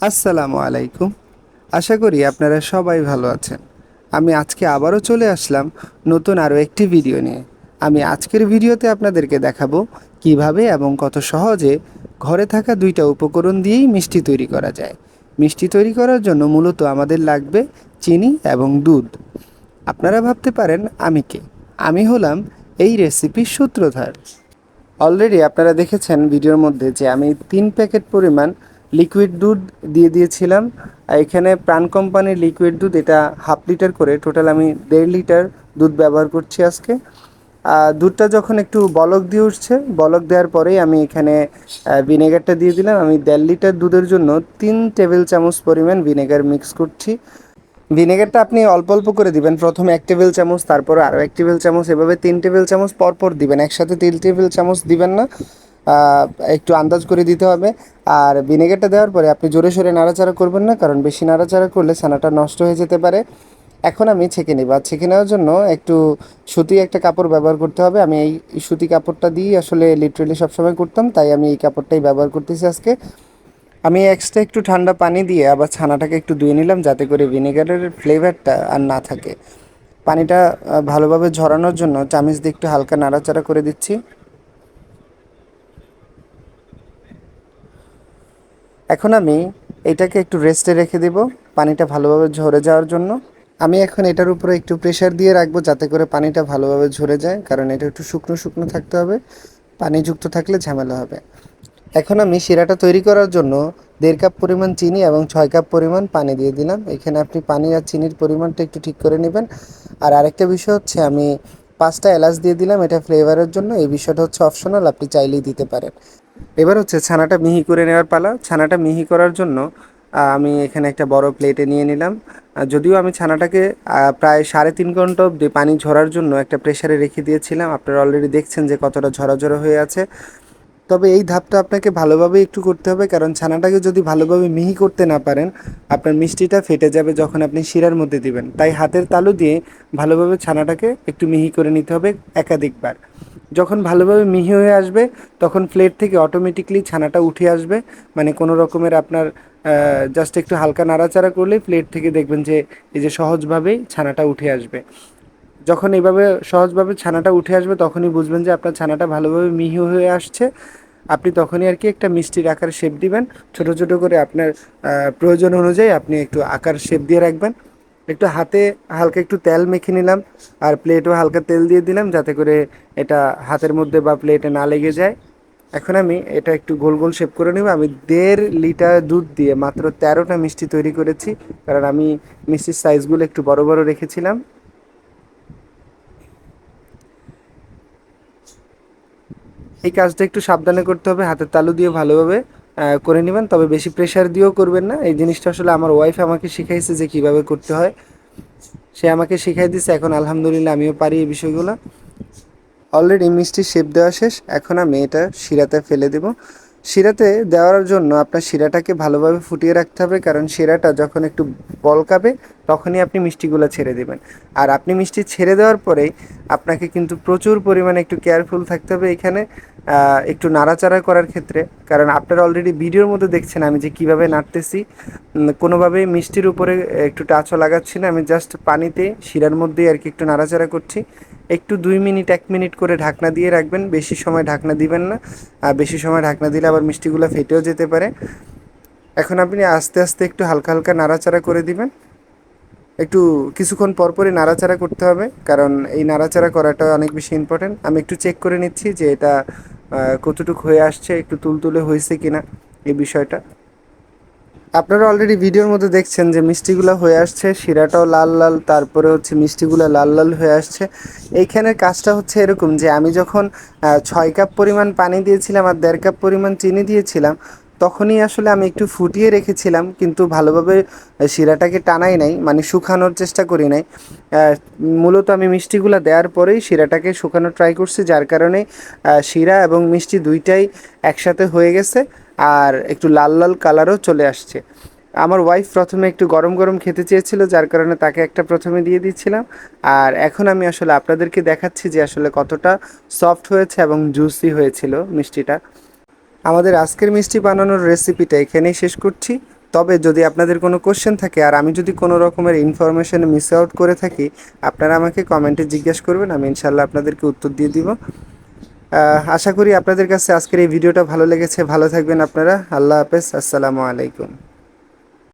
আসসালামু আলাইকুম। আশা করি আপনারা সবাই ভালো আছেন। আমি আজকে আবারও চলে আসলাম নতুন আরও একটি ভিডিও নিয়ে। আমি আজকের ভিডিওতে আপনাদেরকে দেখাবো কিভাবে এবং কত সহজে ঘরে থাকা দুইটা উপকরণ দিয়েই মিষ্টি তৈরি করা যায়। মিষ্টি তৈরি করার জন্য মূলত আমাদের লাগবে চিনি এবং দুধ। আপনারা ভাবতে পারেন আমি কে? আমি হলাম এই রেসিপির সূত্রধার। অলরেডি আপনারা দেখেছেন ভিডিওর মধ্যে যে আমি 3 প্যাকেট পরিমাণ লিকুইড দুধ দিয়ে দিয়েছিলাম। আর এখানে প্রাণ কোম্পানির লিকুইড দুধ, এটা হাফ লিটার করে, টোটাল আমি 1.5 লিটার দুধ ব্যবহার করছি আজকে। দুধটা যখন একটু বলক দিয়ে উঠছে, বলক দেওয়ার পরেই আমি এখানে ভিনেগারটা দিয়ে দিলাম। আমি 1.5 লিটার দুধের জন্য 3 টেবিল চামচ পরিমাণ ভিনেগার মিক্স করছি। ভিনেগারটা আপনি অল্প অল্প করে দিবেন, প্রথমে 1 টেবিল চামচ, তারপর আরও 1 টেবিল চামচ, এভাবে 3 টেবিল চামচ পরপর দিবেন, একসাথে 3 টেবিল চামচ দিবেন না। আহ, একটু আন্দাজ করে দিতে হবে। আর ভিনেগারটা দেওয়ার পরে আপনি জোরে সোরে নাড়াচাড়া করবেন না, কারণ বেশি নাড়াচাড়া করলে ছানাটা নষ্ট হয়ে যেতে পারে। এখন আমি ছেঁকে নিব, আর ছেঁকে নেওয়ার জন্য একটু সুতি একটা কাপড় ব্যবহার করতে হবে। আমি এই সুতি কাপড়টা দিয়েই আসলে লিটারেলি সবসময় করতাম, তাই আমি এই কাপড়টাই ব্যবহার করতেছি আজকে। আমি এক্সট্রা একটু ঠান্ডা পানি দিয়ে আবার ছানাটাকে একটু ধুয়ে নিলাম, যাতে করে ভিনেগারের ফ্লেভারটা আর না থাকে। পানিটা ভালোভাবে ঝরানোর জন্য চামিচ দিয়ে একটু হালকা নাড়াচাড়া করে দিচ্ছি। এখন আমি এটাকে একটু রেস্টে রেখে দেব, পানিটা ভালোভাবে ঝরে যাওয়ার জন্য। আমি এখন এটার উপরে একটু প্রেশার দিয়ে রাখবো, যাতে করে পানিটা ভালোভাবে ঝরে যায়, কারণ এটা একটু শুকনো শুকনো থাকতে হবে, পানিযুক্ত থাকলে ঝামেলা হবে। এখন আমি শিরাটা তৈরি করার জন্য 1.5 কাপ পরিমাণ চিনি এবং 6 কাপ পরিমাণ পানি দিয়ে দিলাম। এখানে আপনি পানি আর চিনির পরিমাণটা একটু ঠিক করে নেবেন। আর আরেকটা বিষয় হচ্ছে, আমি 5টা এলাচ দিয়ে দিলাম, এটা ফ্লেভারের জন্য। এই বিষয়টা হচ্ছে অপশনাল, আপনি চাইলেই দিতে পারেন। এবার হচ্ছে ছানাটা মিহি করে নেওয়ার পালা। ছানাটা মিহি করার জন্য আমি এখানে একটা বড় প্লেটে নিয়ে নিলাম। যদিও আমি ছানাটাকে প্রায় 3.5 ঘন্টা অবধি পানি ঝরার জন্য একটা প্রেসারে রেখে দিয়েছিলাম। আপনারা অলরেডি দেখছেন যে কতটা ঝরা ঝরা হয়ে আছে। তবে এই ধাপটা আপনাকে ভালোভাবে একটু করতে হবে, কারণ ছানাটাকে যদি ভালোভাবে মিহি করতে না পারেন, আপনার মিষ্টিটা ফেটে যাবে যখন আপনি শিরার মধ্যে দিবেন। তাই হাতের তালু দিয়ে ভালোভাবে ছানাটাকে একটু মিহি করে নিতে হবে একাধিকবার। যখন ভালোভাবে মিহি হয়ে আসবে, তখন প্লেট থেকে অটোমেটিকলি ছানাটা উঠে আসবে। মানে কোনো রকমের আপনার জাস্ট একটু হালকা নাড়াচাড়া করলেই প্লেট থেকে দেখবেন যে এই যে সহজভাবেই ছানাটা উঠে আসবে। যখন এইভাবে সহজভাবে ছানাটা উঠে আসবে, তখনই বুঝবেন যে আপনার ছানাটা ভালোভাবে মিহি হয়ে আসছে। আপনি তখনই আর কি একটা মিষ্টির আকার শেপ দিবেন। ছোট ছোট করে আপনার প্রয়োজন অনুযায়ী আপনি একটু আকার শেপ দিয়ে রাখবেন। একটু হাতে হালকা একটু তেল মেখে নিলাম, আর প্লেটও হালকা তেল দিয়ে দিলাম, যাতে করে এটা হাতের মধ্যে বা প্লেটে না লেগে যায়। এখন আমি এটা একটু গোল গোল শেপ করে নেব। আমি 1.5 লিটার দুধ দিয়ে মাত্র 13টা মিষ্টি তৈরি করেছি, কারণ আমি মিষ্টির সাইজগুলো একটু বড় বড় রেখেছিলাম। এই কাজটা একটু সাবধানে করতে হবে, হাতের তালু দিয়ে ভালোভাবে করে নেবেন। তবে বেশি প্রেশার দিয়েও করবেন না। এই জিনিসটা আসলে আমার ওয়াইফ আমাকে শিখাইছে যে কিভাবে করতে হয়, সে আমাকে শিখাই দিছে। এখন আলহামদুলিল্লাহ আমিও পারি এই বিষয়গুলো। অলরেডি মিষ্টির শেপ দেওয়া শেষ। এখন আমি এটা শিরাতে ফেলে দেব। শিরাতে দেওয়ার জন্য আপনার শিরাটাকে ভালোভাবে ফুটিয়ে রাখতে হবে, কারণ শিরাটা যখন একটু বলকাবে, তখনই আপনি মিষ্টিগুলো ছেড়ে দেবেন। আর আপনি মিষ্টি ছেড়ে দেওয়ার পরেই আপনাকে কিন্তু প্রচুর পরিমাণে একটু কেয়ারফুল থাকতে হবে এখানে, একটু নাড়াচাড়া করার ক্ষেত্রে। কারণ আপনারা অলরেডি ভিডিওর মধ্যে দেখছেন আমি যে কীভাবে নাড়তেছি। কোনোভাবেই মিষ্টির উপরে একটু টাচও লাগাচ্ছি না, আমি জাস্ট পানিতে শিরার মধ্যেই আর কি একটু নাড়াচাড়া করছি। একটু 2 মিনিট 1 মিনিট করে ঢাকনা দিয়ে রাখবেন, বেশি সময় ঢাকনা দিবেন না। আর বেশি সময় ঢাকনা দিলে আবার মিষ্টিগুলো ফেটেও যেতে পারে। এখন আপনি আস্তে আস্তে একটু হালকা হালকা নাড়াচাড়া করে দিবেন। একটু কিছুক্ষণ পরপরই নাড়াচাড়া করতে হবে, কারণ এই নাড়াচাড়া করাটা অনেক বেশি ইম্পর্ট্যান্ট। আমি একটু চেক করে নিচ্ছি যে এটা কতটুকু হয়ে আসছে, একটু তুলতুলে হয়েছে কিনা এই বিষয়টা। আপনারা অলরেডি ভিডিওর মধ্যে দেখছেন যে মিষ্টিগুলো হয়ে আসছে, শিরাটাও লাল লাল, তারপরে হচ্ছে মিষ্টিগুলো লাল লাল হয়ে আসছে। এইখানের কাজটা হচ্ছে এরকম যে আমি যখন 6 কাপ পরিমাণ পানি দিয়েছিলাম আর 1.5 কাপ পরিমাণ চিনি দিয়েছিলাম, তখনই আসলে আমি একটু ফুটিয়ে রেখেছিলাম, কিন্তু ভালোভাবে শিরাটাকে টানাই নাই, মানে শুকানোর চেষ্টা করি নাই। মূলত আমি মিষ্টিগুলো দেওয়ার পরেই শিরাটাকে শুকানোর ট্রাই করছি, যার কারণে শিরা এবং মিষ্টি দুইটাই একসাথে হয়ে গেছে। আর একটু লাল লাল কালারও চলে আসছে। আমার ওয়াইফ প্রথমে একটু গরম গরম খেতে চেয়েছিল, যার কারণে তাকে একটা প্রথমে দিয়ে দিচ্ছিলাম। আর এখন আমি আসলে আপনাদেরকে দেখাচ্ছি যে আসলে কতটা সফট হয়েছে এবং জুসি হয়েছিল মিষ্টিটা। আমাদের আজকের মিষ্টি বানানোর রেসিপিটা এখানেই শেষ করছি। তবে যদি আপনাদের কোনো কোশ্চেন থাকে আর আমি যদি কোনো রকমের ইনফরমেশন মিস আউট করে থাকি, আপনারা আমাকে কমেন্টে জিজ্ঞেস করবেন, আমি ইনশাল্লাহ আপনাদেরকে উত্তর দিয়ে দিব। আশা করি আপনাদের কাছে আজকের এই ভিডিওটা ভালো লেগেছে। ভালো থাকবেন আপনারা। আল্লাহ হাফেজ। আসসালামু আলাইকুম।